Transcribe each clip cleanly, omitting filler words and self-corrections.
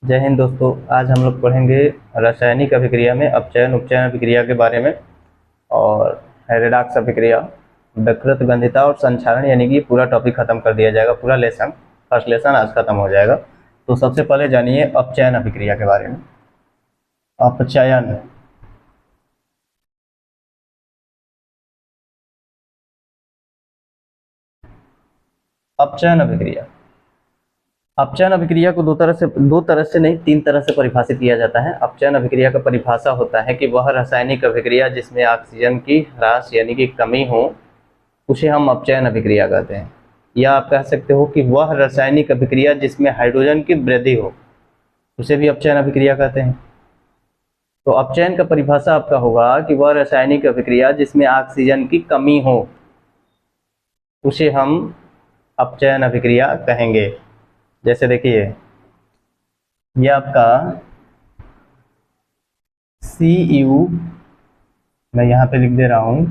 जय हिंद दोस्तों। आज हम लोग पढ़ेंगे रासायनिक अभिक्रिया में अपचयन उपचयन अभिक्रिया के बारे में और रेडॉक्स अभिक्रिया, विकृत गंधिता और संक्षारण, यानी कि पूरा टॉपिक खत्म कर दिया जाएगा। पूरा लेसन, फर्स्ट लेसन आज खत्म हो जाएगा। तो सबसे पहले जानिए अपचयन अभिक्रिया के बारे में। अपचयन अपचयन अभिक्रिया अपचयन अभिक्रिया को दो तरह से नहीं, तीन तरह से परिभाषित किया जाता है। अपचयन अभिक्रिया का परिभाषा होता है कि वह रासायनिक अभिक्रिया जिसमें ऑक्सीजन की ह्रास यानी कि कमी हो, उसे हम अपचयन अभिक्रिया कहते हैं। या आप कह सकते हो कि वह रासायनिक अभिक्रिया जिसमें हाइड्रोजन की वृद्धि हो, उसे भी अपचयन अभिक्रिया कहते हैं। तो अपचयन का परिभाषा आपका होगा कि वह रासायनिक अभिक्रिया जिसमें ऑक्सीजन की कमी हो, उसे हम अपचयन अभिक्रिया कहेंगे। जैसे देखिए, यह आपका Cu, मैं यहाँ पे लिख दे रहा हूँ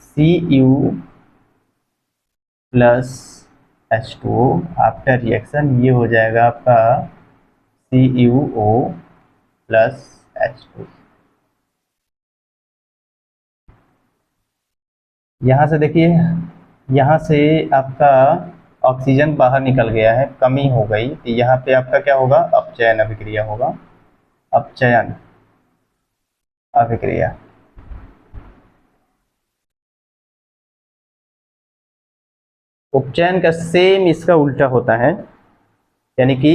Cu plus H2O after reaction, ये हो जाएगा आपका CuO प्लस H2। यहाँ से देखिए, यहाँ से आपका ऑक्सीजन बाहर निकल गया है, कमी हो गई, तो यहाँ पे आपका क्या होगा? अपचयन अभिक्रिया होगा। अपचयन अभिक्रिया उपचयन का सेम इसका उल्टा होता है, यानी कि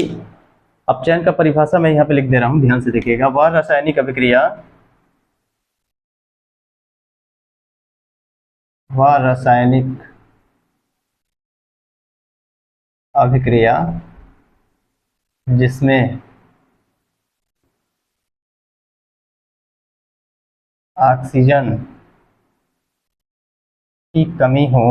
अपचयन का परिभाषा मैं यहाँ पे लिख दे रहा हूँ, ध्यान से देखिएगा। वह रासायनिक अभिक्रिया जिसमें ऑक्सीजन की कमी हो,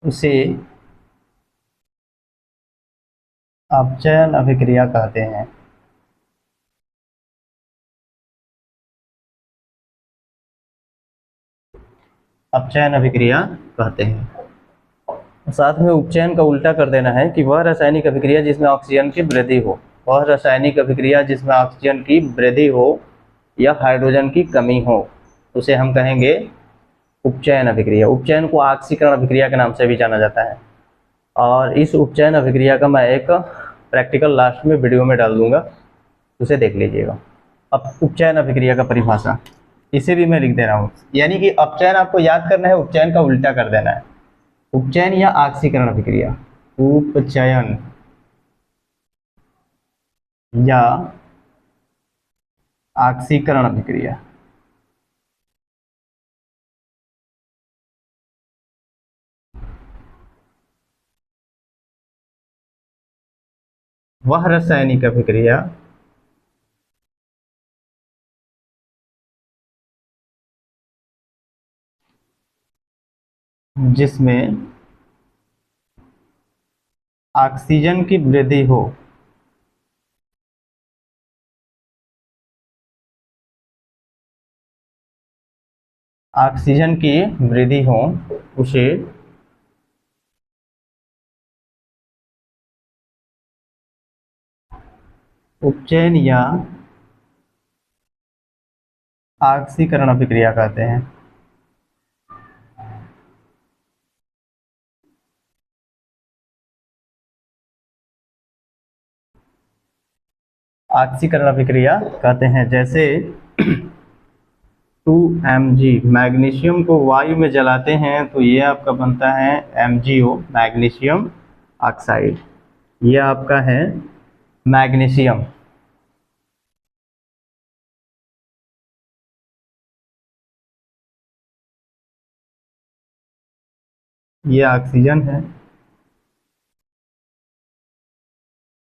उसे अपचयन अभिक्रिया कहते हैं। अपचयन अभिक्रिया कहते हैं। साथ में उपचयन का उल्टा कर देना है कि वह रासायनिक अभिक्रिया जिसमें ऑक्सीजन की वृद्धि हो, वह रासायनिक अभिक्रिया जिसमें ऑक्सीजन की वृद्धि हो या हाइड्रोजन की कमी हो, उसे हम कहेंगे उपचयन अभिक्रिया। उपचयन को ऑक्सीकरण अभिक्रिया के नाम से भी जाना जाता है। और इस उपचयन अभिक्रिया का मैं एक प्रैक्टिकल लास्ट में वीडियो में डाल दूंगा, उसे देख लीजिएगा। अब उपचयन अभिक्रिया का परिभाषा इसे भी मैं लिख दे रहा हूँ, यानी कि अपचयन आपको याद करना है, उपचयन का उल्टा कर देना है। उपचयन या ऑक्सीकरण अभिक्रिया, उपचयन या ऑक्सीकरण अभिक्रिया। वह रासायनिक अभिक्रिया जिसमें ऑक्सीजन की वृद्धि हो, ऑक्सीजन की वृद्धि हो, उसे उपचयन या ऑक्सीकरण अभिक्रिया कहते हैं। ऑक्सीकरण अभिक्रिया कहते हैं। जैसे 2Mg, मैग्नीशियम को वायु में जलाते हैं तो ये आपका बनता है MgO, मैग्नीशियम ऑक्साइड। ये आपका है मैग्नीशियम। ये ऑक्सीजन है,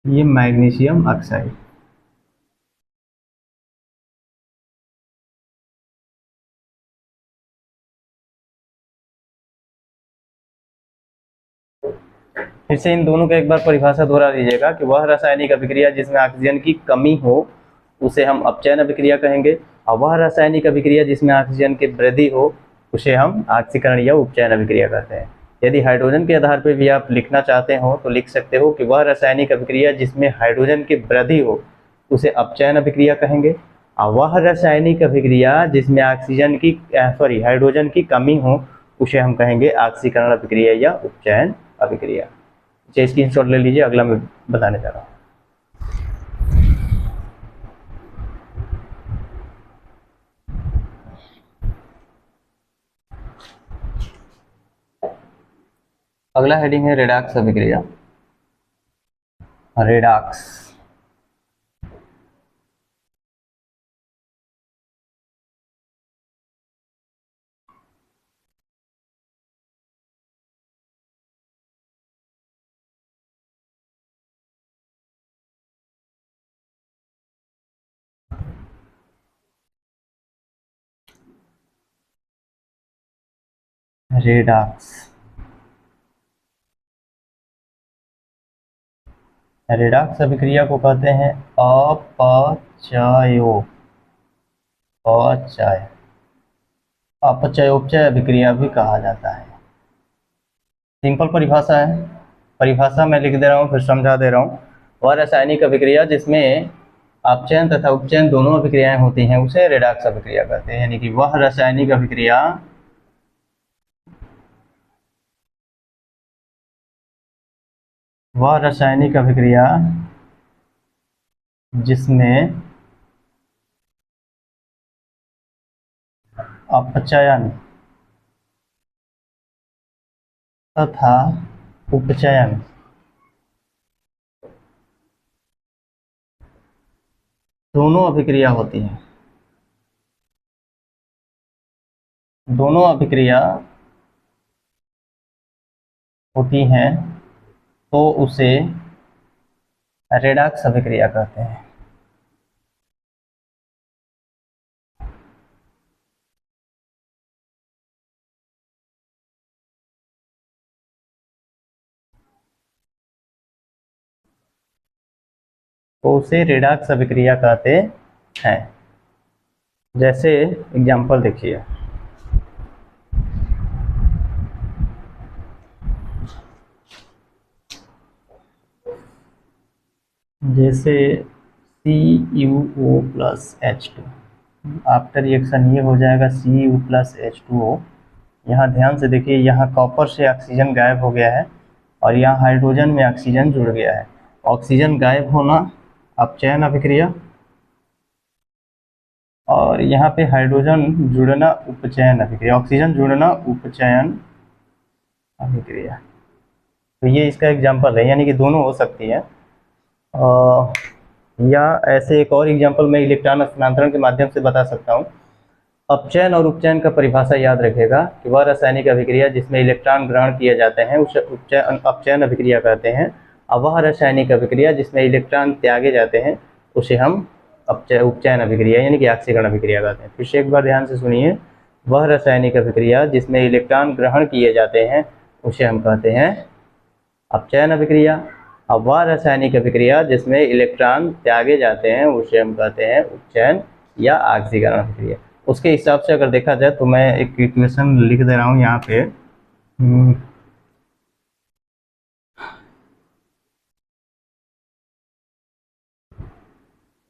ये मैग्नीशियम ऑक्साइड। फिर से इन दोनों का एक बार परिभाषा दोहरा लीजिएगा कि वह रासायनिक अभिक्रिया जिसमें ऑक्सीजन की कमी हो, उसे हम अपचयन अभिक्रिया कहेंगे। और वह रासायनिक अभिक्रिया जिसमें ऑक्सीजन की वृद्धि हो उसे हम ऑक्सीकरण या उपचयन अभिक्रिया कहते हैं। यदि हाइड्रोजन के आधार पर भी आप लिखना चाहते हो तो लिख सकते हो कि वह रासायनिक अभिक्रिया जिसमें हाइड्रोजन की वृद्धि हो उसे अपचयन अभिक्रिया कहेंगे, और वह रासायनिक अभिक्रिया जिसमें ऑक्सीजन की हाइड्रोजन की कमी हो उसे हम कहेंगे ऑक्सीकरण अभिक्रिया या उपचयन अभिक्रिया। इसे स्क्रीनशॉट ले लीजिए, अगला मैं बताने जा रहा हूँ। अगला हेडिंग है रेडॉक्स अभिक्रिया। रेडॉक्स रेडॉक्स रेडॉक्स अभिक्रिया को कहते हैं अपचयोपचय अभिक्रिया भी कहा जाता है। सिंपल परिभाषा है, परिभाषा मैं लिख दे रहा हूँ फिर समझा दे रहा हूँ। वह रासायनिक अभिक्रिया जिसमें अपचयन तथा उपचयन दोनों अभिक्रियाएं होती हैं उसे रेडॉक्स अभिक्रिया कहते हैं। यानी कि वह रासायनिक अभिक्रिया जिसमें अपचयन तथा उपचयन दोनों अभिक्रिया होती हैं, दोनों अभिक्रिया होती हैं तो उसे रेडॉक्स अभिक्रिया कहते हैं। तो उसे रेडॉक्स अभिक्रिया कहते हैं। जैसे एग्जाम्पल देखिए, जैसे CuO plus H2 after reaction ये हो जाएगा Cu प्लस H2O। यहाँ ध्यान से देखिए, यहाँ कॉपर से ऑक्सीजन गायब हो गया है और यहाँ हाइड्रोजन में ऑक्सीजन जुड़ गया है। ऑक्सीजन गायब होना अपचयन अभिक्रिया और यहाँ पे हाइड्रोजन जुड़ना उपचयन अभिक्रिया, ऑक्सीजन जुड़ना उपचयन अभिक्रिया। तो ये इसका एग्जाम्पल है, यानी कि दोनों हो सकती है। या ऐसे एक और एग्जाम्पल मैं इलेक्ट्रॉन स्थानांतरण के माध्यम से बता सकता हूँ। अपचयन और उपचयन का परिभाषा याद रखिएगा कि वह रासायनिक अभिक्रिया जिसमें इलेक्ट्रॉन ग्रहण किए जाते हैं उसे अपचयन अभिक्रिया कहते हैं, और वह रासायनिक अभिक्रिया जिसमें इलेक्ट्रॉन त्यागे जाते हैं उसे हम उपचयन अभिक्रिया यानी कि ऑक्सीकरण अभिक्रिया कहते हैं। फिर से एक बार ध्यान से सुनिए, वह रासायनिक अभिक्रिया जिसमें इलेक्ट्रॉन ग्रहण किए जाते हैं उसे हम कहते हैं अपचयन अभिक्रिया, और वह रासायनिक अभिक्रिया जिसमें इलेक्ट्रॉन त्यागे जाते हैं उसे हम कहते हैं उपचयन या ऑक्सीकरण अभिक्रिया। उसके हिसाब से अगर देखा जाए तो मैं एक इक्वेशन लिख दे रहा हूँ यहाँ पे।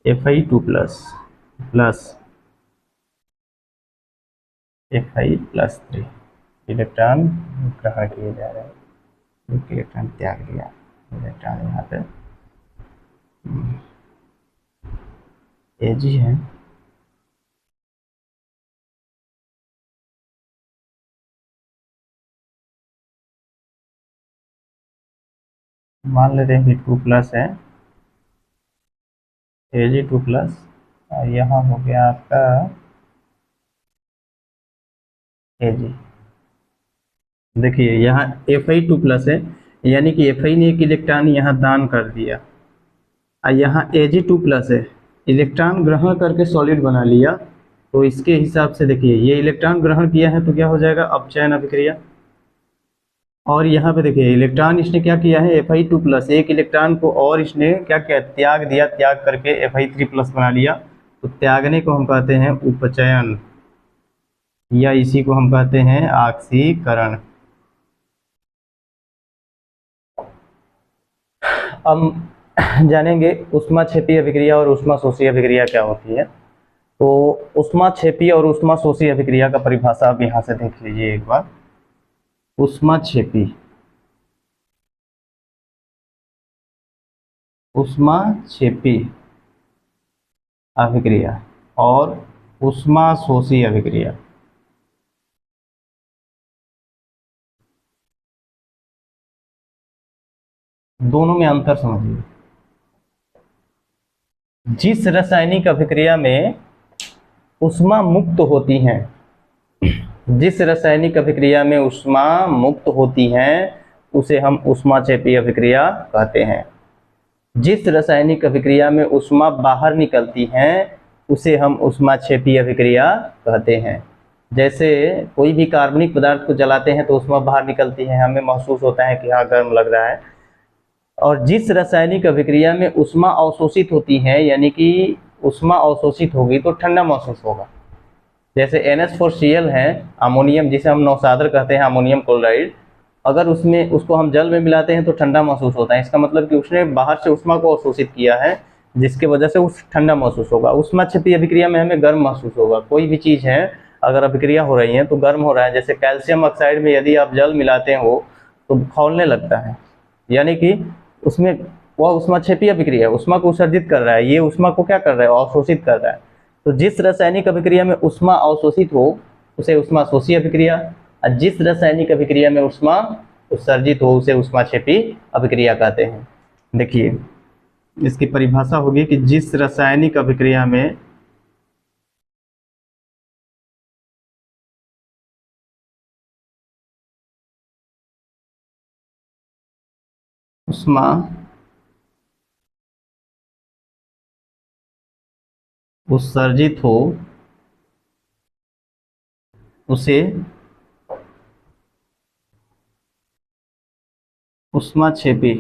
Fi2 प्लस Fi+3 इलेक्ट्रॉन ग्रहण किए जा रहे हैं, एक इलेक्ट्रॉन त्याग दिया, इलेक्ट्रॉन यहाँ पे Ag है, मान लेते हैं कि 2+ है, Ag2+, और यहाँ हो गया आपका Ag। देखिए यहाँ Fi2+ है, यानी कि Fi ने एक इलेक्ट्रॉन यहाँ दान कर दिया, और यहाँ Ag2+ है, इलेक्ट्रॉन ग्रहण करके सॉलिड बना लिया। तो इसके हिसाब से देखिए ये इलेक्ट्रॉन ग्रहण किया है तो क्या हो जाएगा अपचयन अभिक्रिया। और यहाँ पे देखिए इलेक्ट्रॉन इसने क्या किया है Fi2+, एक इलेक्ट्रॉन को और इसने क्या किया त्याग दिया, त्याग करके Fi3+ बना लिया। तो त्यागने को हम कहते हैं उपचयन, या इसी को हम कहते हैं ऑक्सीकरण। अब जानेंगे ऊष्माक्षेपीय अभिक्रिया और ऊष्माशोषी अभिक्रिया क्या होती है। तो ऊष्माक्षेपीय और ऊष्माशोषी अभिक्रिया का परिभाषा आप यहाँ से देख लीजिए एक बार। ऊष्माक्षेपी अभिक्रिया और ऊष्माशोषी अभिक्रिया। दोनों में अंतर समझिए। जिस रासायनिक अभिक्रिया में ऊष्मा मुक्त होती हैं, जिस रासायनिक अभिक्रिया में ऊष्मा मुक्त होती हैं उसे हम ऊष्माक्षेपी अभिक्रिया कहते हैं। जिस रासायनिक अभिक्रिया में ऊष्मा बाहर निकलती है उसे हम ऊष्माक्षेपी अभिक्रिया कहते हैं। जैसे कोई भी कार्बनिक पदार्थ को जलाते हैं तो ऊष्मा बाहर निकलती है, हमें महसूस होता है कि हाँ गर्म लग रहा है। और जिस रासायनिक अभिक्रिया में ऊष्मा अवशोषित होती है, यानी कि ऊष्मा अवशोषित होगी तो ठंडा महसूस होगा। जैसे NH4Cl है अमोनियम, जिसे हम नौसादर कहते हैं, अमोनियम क्लोराइड, अगर उसको हम जल में मिलाते हैं तो ठंडा महसूस होता है। इसका मतलब कि उसने बाहर से ऊष्मा को अवशोषित किया है, जिसके वजह से उस ठंडा महसूस होगा। ऊष्माक्षेपी अभिक्रिया में हमें गर्म महसूस होगा। कोई भी चीज़ है अगर अभिक्रिया हो रही है तो गर्म हो रहा है। जैसे कैल्शियम ऑक्साइड में यदि आप जल मिलाते हो तो खौलने लगता है, यानी कि उसमें वह ऊष्माक्षेपी अभिक्रिया है, ऊष्मा को उत्सर्जित कर रहा है। ये ऊष्मा को क्या कर रहा है, अवशोषित कर रहा है। तो जिस रासायनिक अभिक्रिया में ऊष्मा अवशोषित हो उसे ऊष्माशोषी अभिक्रिया, और जिस रासायनिक अभिक्रिया में ऊष्मा उत्सर्जित हो उसे ऊष्माक्षेपी अभिक्रिया कहते हैं। देखिए इसकी परिभाषा होगी कि जिस रासायनिक अभिक्रिया में ऊष्मा उत्सर्जित हो उसे ऊष्माक्षेपी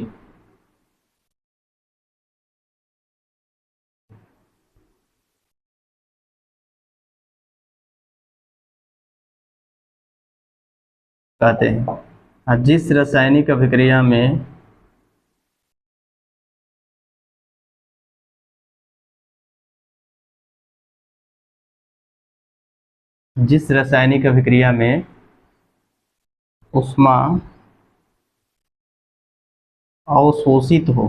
कहते हैं। और जिस रासायनिक अभिक्रिया में जिस रासायनिक अभिक्रिया में ऊष्मा अवशोषित हो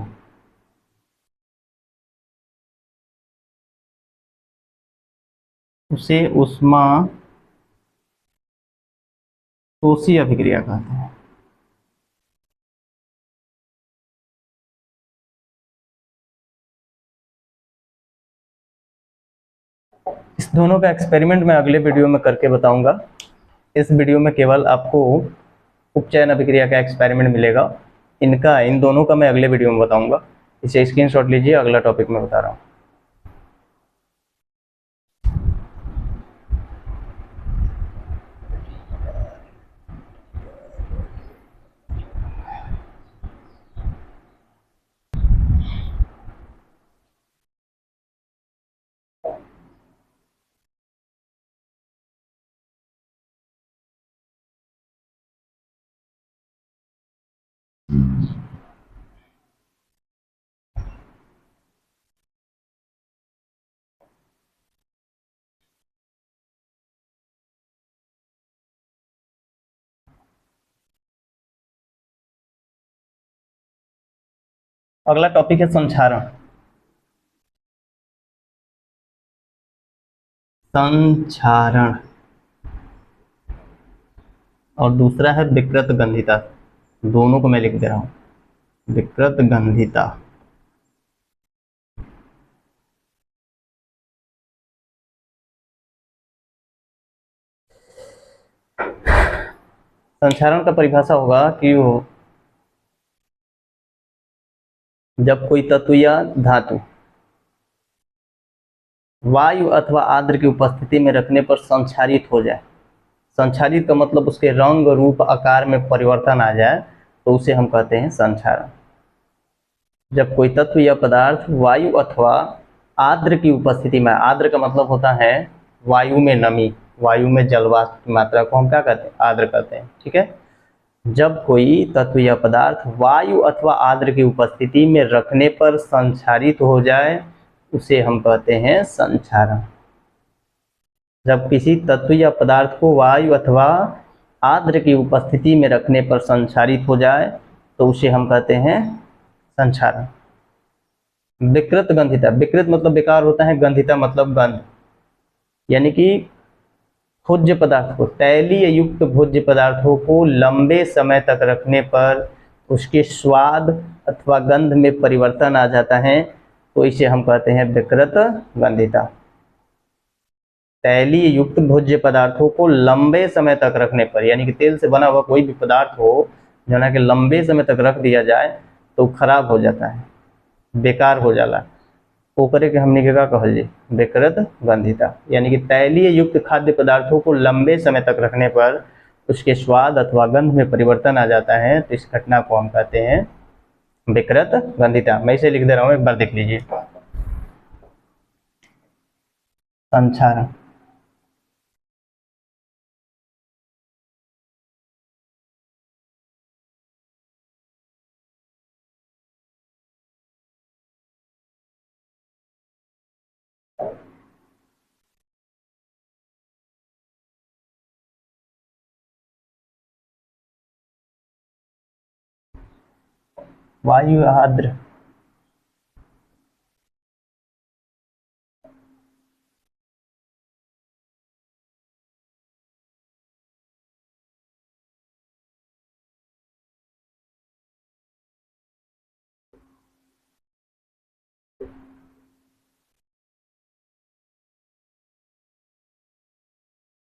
उसे ऊष्माशोषी अभिक्रिया कहते हैं। इस दोनों का एक्सपेरिमेंट मैं अगले वीडियो में करके बताऊंगा। इस वीडियो में केवल आपको उपचयन अभिक्रिया का एक्सपेरिमेंट मिलेगा। इन दोनों का मैं अगले वीडियो में बताऊंगा। इसे स्क्रीनशॉट लीजिए, अगला टॉपिक मैं बता रहा हूँ। अगला टॉपिक है संक्षारण। संक्षारण और दूसरा है विकृत गंधिता। दोनों को मैं लिख दे रहा हूँ, विकृत गंधिता। संक्षारण का परिभाषा होगा कि वो जब कोई तत्व या धातु वायु अथवा आर्द्र की उपस्थिति में रखने पर संक्षारित हो जाए। संक्षारित का मतलब उसके रंग रूप आकार में परिवर्तन आ जाए तो उसे हम कहते हैं संक्षारण। जब कोई तत्व या पदार्थ वायु अथवा आर्द्र की उपस्थिति में, आर्द्र का मतलब होता है वायु में नमी, वायु में जलवाष्प की मात्रा को हम क्या कहते हैं, आर्द्र कहते हैं। ठीक है, जब कोई तत्व या पदार्थ वायु अथवा आर्द्र की उपस्थिति में रखने पर संक्षारित हो जाए उसे हम कहते हैं संक्षारण। जब किसी तत्व या पदार्थ को वायु अथवा आर्द्र की उपस्थिति में रखने पर संक्षारित हो जाए तो उसे हम कहते हैं संक्षारण। विकृत गंधिता, विकृत मतलब बेकार होता है, गंधिता मतलब गंध, यानी कि भोज्य पदार्थ को, तैलीय युक्त भोज्य पदार्थों को लंबे समय तक रखने पर उसके स्वाद अथवा गंध में परिवर्तन आ जाता है तो इसे हम कहते हैं विकृत गंधिता। तैलीय युक्त भोज्य पदार्थों को लंबे समय तक रखने पर, यानी कि तेल से बना हुआ कोई भी पदार्थ हो जो ना कि लंबे समय तक रख दिया जाए तो खराब हो जाता है, बेकार हो जाला, ओकरे के हमने क्या कहल जी, विकृत गंधिता। यानी कि तैलीय युक्त खाद्य पदार्थों को लंबे समय तक रखने पर उसके स्वाद अथवा गंध में परिवर्तन आ जाता है तो इस घटना को हम कहते हैं विकृत गंधिता। मैं इसे लिख दे रहा हूँ, एक बार देख लीजिए। संक्षारण, वायु आर्द्र,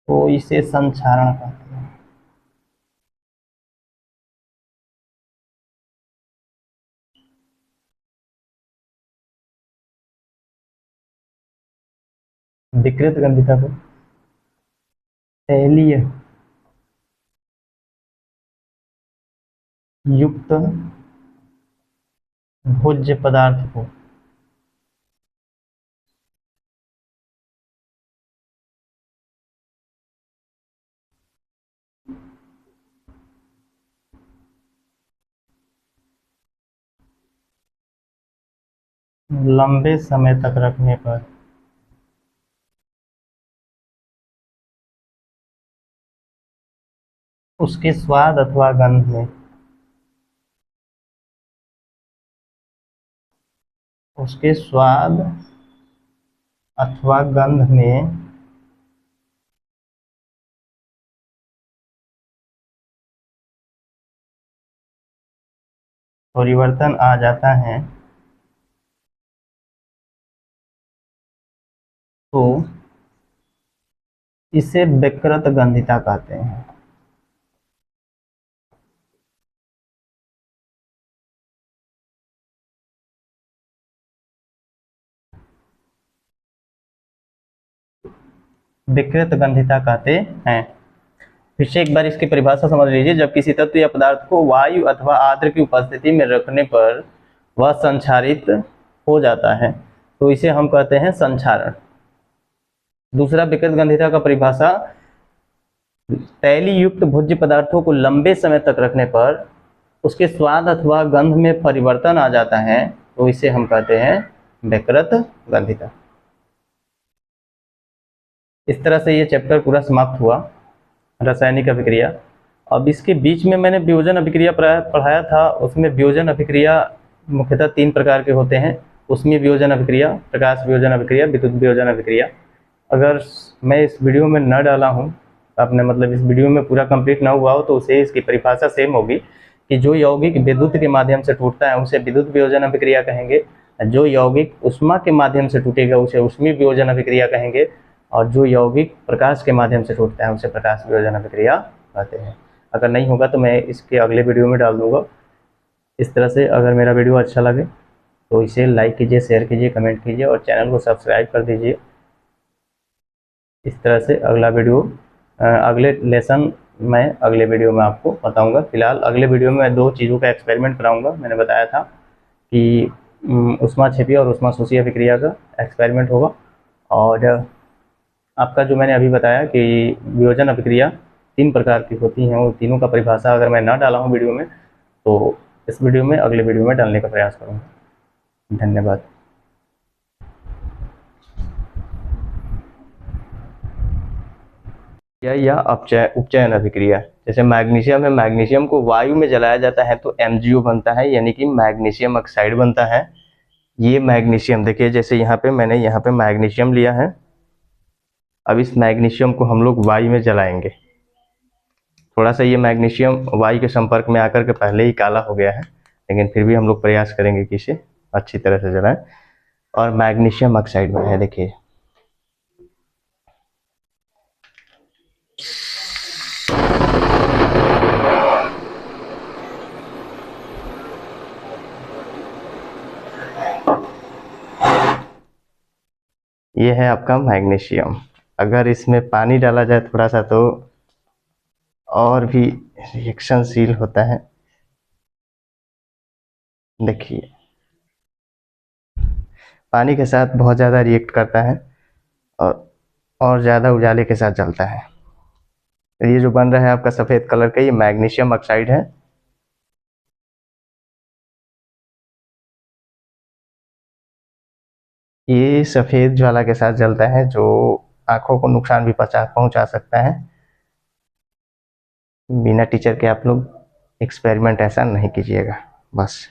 तो इसे संक्षारण कहते हैं। विकृत गंधिता को तैलीय युक्त भोज्य पदार्थ को लंबे समय तक रखने पर उसके स्वाद अथवा गंध में, उसके स्वाद अथवा गंध में परिवर्तन आ जाता है तो इसे विकृत गंधिता कहते हैं। विकृत गंधिता कहते हैं। फिर से एक बार इसकी परिभाषा समझ लीजिए। जब किसी तत्व या पदार्थ को वायु अथवा आर्द्र की उपस्थिति में रखने पर वह संक्षारित हो जाता है तो इसे हम कहते हैं संक्षारण। दूसरा विकृत गंधिता का परिभाषा, तैली युक्त भोज्य पदार्थों को लंबे समय तक रखने पर उसके स्वाद अथवा गंध में परिवर्तन आ जाता है तो इसे हम कहते हैं विकृत गंधिता। इस तरह से ये चैप्टर पूरा समाप्त हुआ, रासायनिक अभिक्रिया। अब इसके बीच में मैंने वियोजन अभिक्रिया पढ़ाया था। उसमें वियोजन अभिक्रिया मुख्यतः 3 प्रकार के होते हैं। उसमें वियोजन अभिक्रिया, प्रकाश वियोजन अभिक्रिया, विद्युत वियोजन अभिक्रिया। अगर मैं इस वीडियो में न डाला हूँ, आपने मतलब इस वीडियो में पूरा कंप्लीट ना हुआ हो तो उसे इसकी परिभाषा सेम होगी कि जो यौगिक विद्युत के माध्यम से टूटता है उसे विद्युत वियोजन अभिक्रिया कहेंगे, जो यौगिक उष्मा के माध्यम से टूटेगा उसे ऊष्मीय वियोजन अभिक्रिया कहेंगे, और जो यौगिक प्रकाश के माध्यम से टूटता है उसे प्रकाश वियोजन अभिक्रिया कहते हैं। अगर नहीं होगा तो मैं इसके अगले वीडियो में डाल दूंगा। इस तरह से अगर मेरा वीडियो अच्छा लगे तो इसे लाइक कीजिए, शेयर कीजिए, कमेंट कीजिए और चैनल को सब्सक्राइब कर दीजिए। इस तरह से अगला वीडियो, अगले लेसन मैं अगले वीडियो में आपको बताऊंगा। फिलहाल अगले वीडियो में मैं 2 चीज़ों का एक्सपेरिमेंट कराऊंगा। मैंने बताया था कि ऊष्माक्षेपी और ऊष्माशोषी अभिक्रिया का एक्सपेरिमेंट होगा। और आपका जो मैंने अभी बताया कि वियोजन अभिक्रिया 3 प्रकार की होती हैं, और तीनों का परिभाषा अगर मैं ना डाला हूँ वीडियो में, तो इस वीडियो में अगले वीडियो में डालने का प्रयास करूँगा। धन्यवाद। या उपचयन अभिक्रिया, जैसे मैग्नीशियम है, मैग्नीशियम को वायु में जलाया जाता है तो MgO बनता है, यानी कि मैग्नीशियम ऑक्साइड बनता है। ये मैग्नीशियम देखिए, जैसे मैंने यहाँ पे मैग्नीशियम लिया है। अब इस मैग्नीशियम को हम लोग वायु में जलाएंगे। थोड़ा सा ये मैग्नीशियम वायु के संपर्क में आकर के पहले ही काला हो गया है, लेकिन फिर भी हम लोग प्रयास करेंगे कि इसे अच्छी तरह से जलाएं और मैग्नीशियम ऑक्साइड बना है। देखिए ये है आपका मैग्नीशियम। अगर इसमें पानी डाला जाए थोड़ा सा तो और भी रिएक्शनशील होता है। देखिए पानी के साथ बहुत ज़्यादा रिएक्ट करता है और ज़्यादा उजाले के साथ जलता है। ये जो बन रहा है आपका सफ़ेद कलर का, ये मैग्नीशियम ऑक्साइड है। ये सफ़ेद ज्वाला के साथ जलता है, जो आँखों को नुकसान भी पहुंचा सकता है। बिना टीचर के आप लोग एक्सपेरिमेंट ऐसा नहीं कीजिएगा बस।